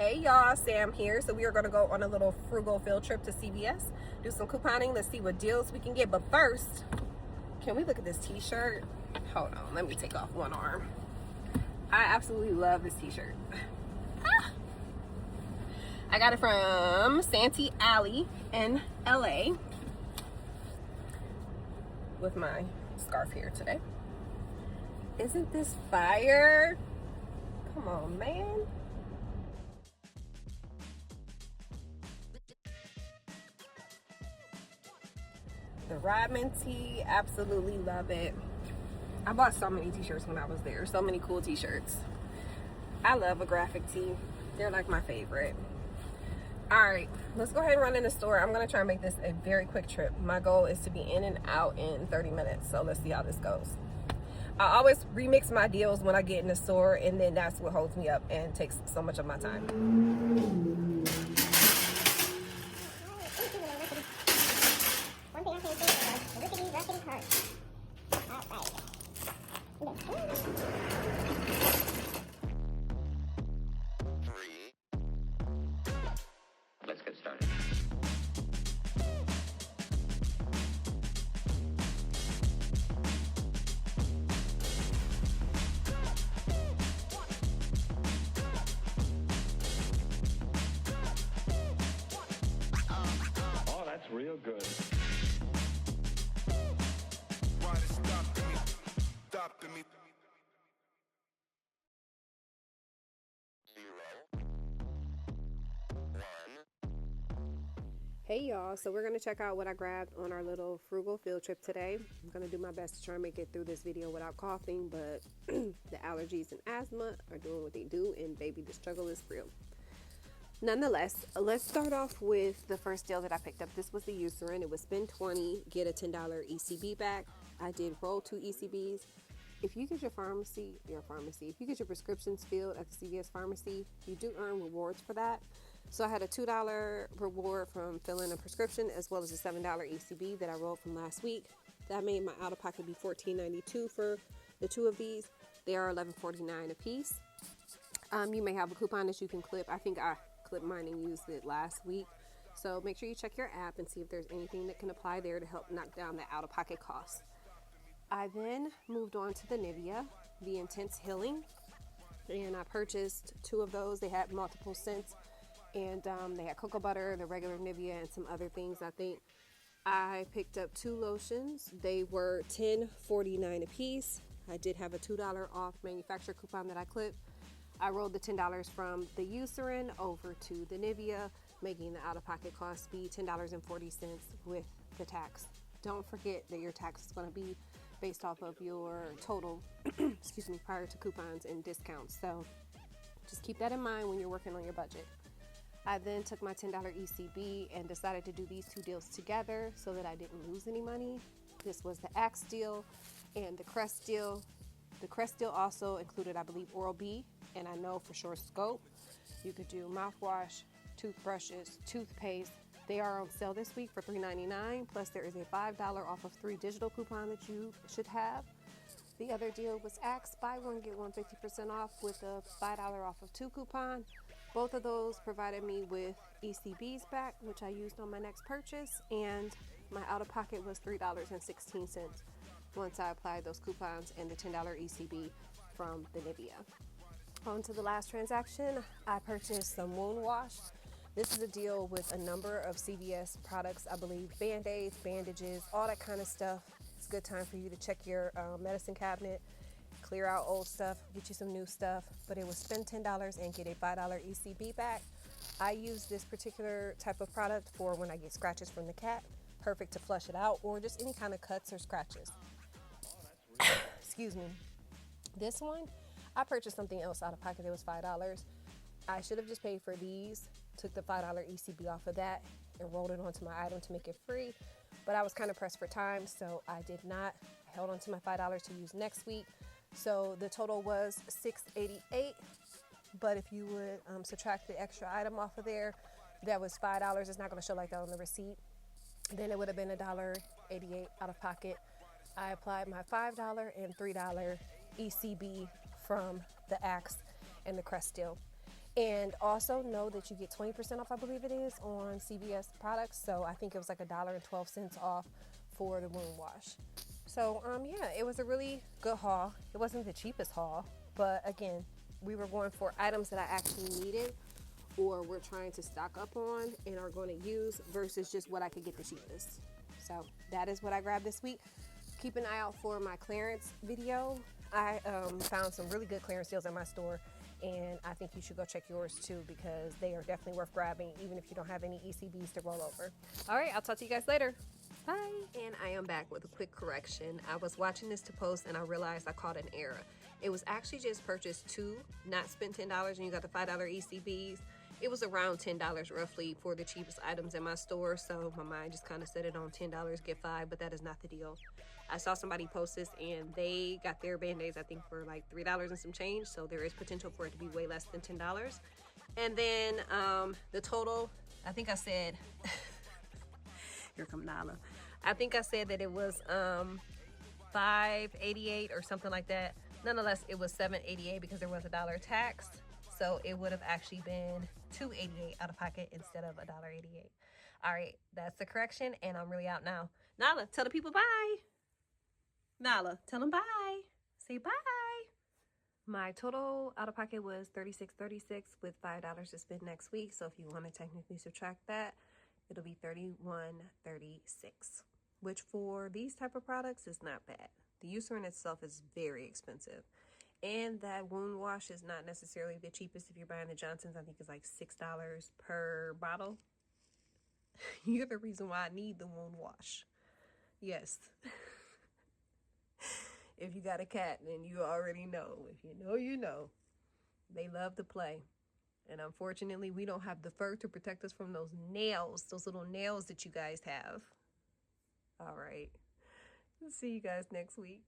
Hey y'all, Sam here. So we are going to go on a little frugal field trip to CVS, do some couponing. Let's see what deals we can get. But first, can we look at this t-shirt? Hold on, let me take off one arm. I absolutely love this t-shirt. I got it from Santee Alley in LA with my scarf here today. Isn't this fire? Come on, man. The Rodman tee, absolutely love it. I bought so many t-shirts when I was there. So many cool t-shirts. I love a graphic tee. They're like my favorite. Alright, let's go ahead and run in the store. I'm going to try and make this a very quick trip. My goal is to be in and out in 30 minutes. So let's see how this goes. I always remix my deals when I get in the store, and then that's what holds me up and takes so much of my time. Let's get started. Oh, that's real good. Why they stopping me? Hey y'all, so we're going to check out what I grabbed on our little frugal field trip today. I'm going to do my best to try and make it through this video without coughing, but the allergies and asthma are doing what they do, and baby, the struggle is real. Nonetheless, let's start off with the first deal that I picked up. This was the Eucerin. It was spend $20, get a $10 ECB back. I did roll 2 ECBs. If you get your if you get your prescriptions filled at the CVS pharmacy, you do earn rewards for that. So I had a $2 reward from filling a prescription, as well as a $7 ECB that I rolled from last week. That made my out-of-pocket be $14.92 for the 2 of these. They are $11.49 a piece. You may have a coupon that you can clip. I think I clipped mine and used it last week. So make sure you check your app and see if there's anything that can apply there to help knock down the out-of-pocket costs. I then moved on to the Nivea, the Intense Healing, and I purchased 2 of those. They had multiple scents, and they had cocoa butter, the regular Nivea, and some other things. I think I picked up 2 lotions. They were $10.49 a piece. I did have a $2 off manufacturer coupon that I clipped. I rolled the $10 from the Eucerin over to the Nivea, making the out-of-pocket cost be $10.40 with the tax. Don't forget that your tax is going to be based off of your total, excuse me, prior to coupons and discounts. So just keep that in mind when you're working on your budget. I then took my $10 ECB and decided to do these 2 deals together so that I didn't lose any money. This was the Axe deal and the Crest deal. The Crest deal also included, I believe, Oral-B, and I know for sure Scope. You could do mouthwash, toothbrushes, toothpaste. They are on sale this week for $3.99, plus there is a $5 off of 3 digital coupon that you should have. The other deal was Axe, buy one, get one 50% off with a $5 off of 2 coupon. Both of those provided me with ECBs back, which I used on my next purchase, and my out-of-pocket was $3.16 once I applied those coupons and the $10 ECB from the Nivea. On to the last transaction, I purchased some wound wash. This is a deal with a number of CVS products, I believe Band-Aids, bandages, all that kind of stuff. It's a good time for you to check your medicine cabinet, clear out old stuff, get you some new stuff, but it was spend $10 and get a $5 ECB back. I use this particular type of product for when I get scratches from the cat. Perfect to flush it out, or just any kind of cuts or scratches. Excuse me. This one, I purchased something else out of pocket. It was $5. I should have just paid for these, took the $5 ECB off of that, and rolled it onto my item to make it free. But I was kind of pressed for time, so I did not. I held on to my $5 to use next week. So the total was $6.88. But if you would subtract the extra item off of there, that was $5. It's not going to show like that on the receipt. Then it would have been $1.88 out of pocket. I applied my $5 and $3 ECB from the Axe and the Crest deal. And also know that you get 20% off, I believe it is, on CVS products. So I think it was like $1.12 off for the wound wash. So yeah, it was a really good haul. It wasn't the cheapest haul, but again, we were going for items that I actually needed or we're trying to stock up on and are going to use versus just what I could get the cheapest. So that is what I grabbed this week. Keep an eye out for my clearance video. I found some really good clearance deals at my store, and I think you should go check yours too because they are definitely worth grabbing even if you don't have any ECBs to roll over. All right, I'll talk to you guys later. Bye. And I am back with a quick correction. I was watching this to post and I realized I caught an error. It was actually just purchased 2, not spent $10, and you got the $5 ECBs. It was around $10 roughly for the cheapest items in my store, so my mind just kind of set it on $10, get 5, but that is not the deal. I saw somebody post this and they got their Band-Aids, I think, for like $3 and some change, so there is potential for it to be way less than $10. And then the total, I think I said, here come Nala. I think I said that it was $5.88 or something like that. Nonetheless, it was $7.88 because there was $1 tax. So it would have actually been $2.88 out of pocket instead of $1.88. All right, that's the correction, and I'm really out now. Nala, tell the people bye. Nala, tell them bye. Say bye. My total out of pocket was $36.36 with $5 to spend next week. So if you want to technically subtract that, it'll be $31.36, which for these type of products is not bad. The Eucerin itself is very expensive. And that wound wash is not necessarily the cheapest. If you're buying the Johnsons, I think it's like $6 per bottle. You're the reason why I need the wound wash. Yes. If you got a cat, then you already know. If you know, you know. They love to play. And unfortunately, we don't have the fur to protect us from those nails, those little nails that you guys have. All right. See you guys next week.